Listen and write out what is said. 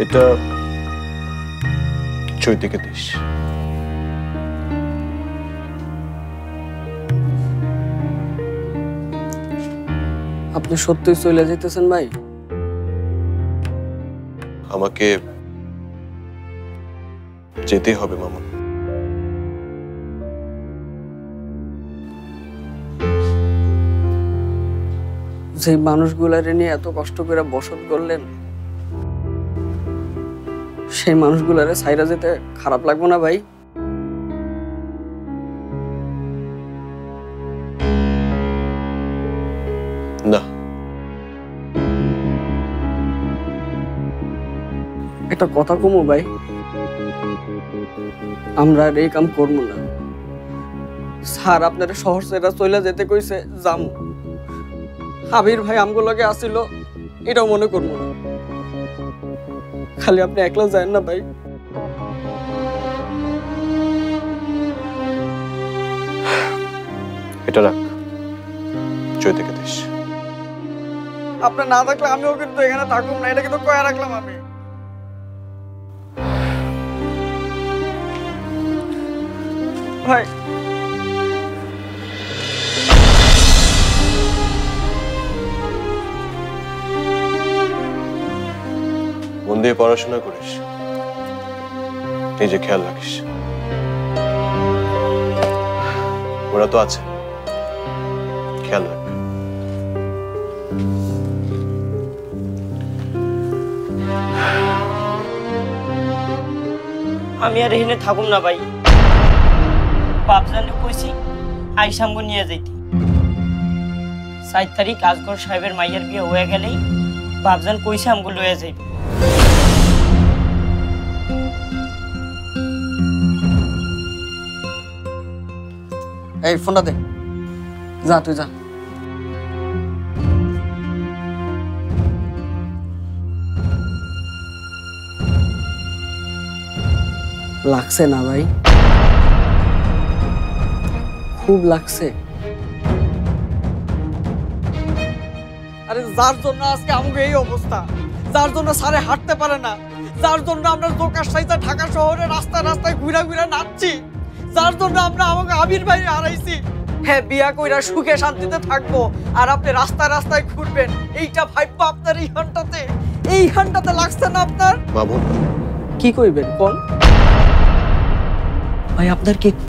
এটা চৈতিকে দিস। আপনি সত্যিই চলে যেতেছেন ভাই? আমাকে যেতেই হবে মামুন। যে মানুষগুলারে নিয়ে এত কষ্ট করে বসত করলেন, সেই মানুষগুলারে ছাইরা যেতে খারাপ লাগবে না ভাই? না, একটা কথা কমু ভাই, আমরা আর এই কাম করবো না। স্যার আপনারা শহর ছেড়ে চলে যেতে কইছে, যাম। আবির ভাই আমগুলোকে আসিল, এটাও মনে করবো না। খালি আপনি একলা যান না ভাই। এটা রাখ, চৈতিকে দিস। আপনার না থাকলে আমিও কিন্তু এখানে থাকুম না, এটা কিন্তু কয়া রাখলাম আমি। ভাই মন দিয়ে পড়াশোনা করিস, নিজে খেয়াল রাখিস। ওরা তো আছে, খেয়াল রাখ। আমি আর এখানে থাকুম না ভাই। বাপজানে কইছি আইসামগো নিয়ে যাইতে। 4 তারিখ আজগর সাহেবের মাইয়ার বিয়ে হয়ে গেলেই বাপজান কইছে আমগো লয়ে যাইবে। এই ফোনটা দে, যা তুই যা। লাগছে না ভাই? খুব লাগছে। আরে যার জন্য আজকে আমাকে এই অবস্থা, যার জন্য সারে হাঁটতে পারে না, যার জন্য আমরা দোকান সাইজা ঢাকা শহরে রাস্তায় রাস্তায় ঘুরা ঘুরা নাচছি, যার জন্য আমরা আমাকে আবির ভাই হারাইছি। হ্যাঁ, বিয়া কইরা সুখে শান্তিতে থাকবো আর আপনি রাস্তায় রাস্তায় ঘুরবেন, এইটা ভাববো আপনার এই ঘন্টাতে লাগছে না আপনার? মামুন, কি কইবেন কোন ভাই? আপনার কি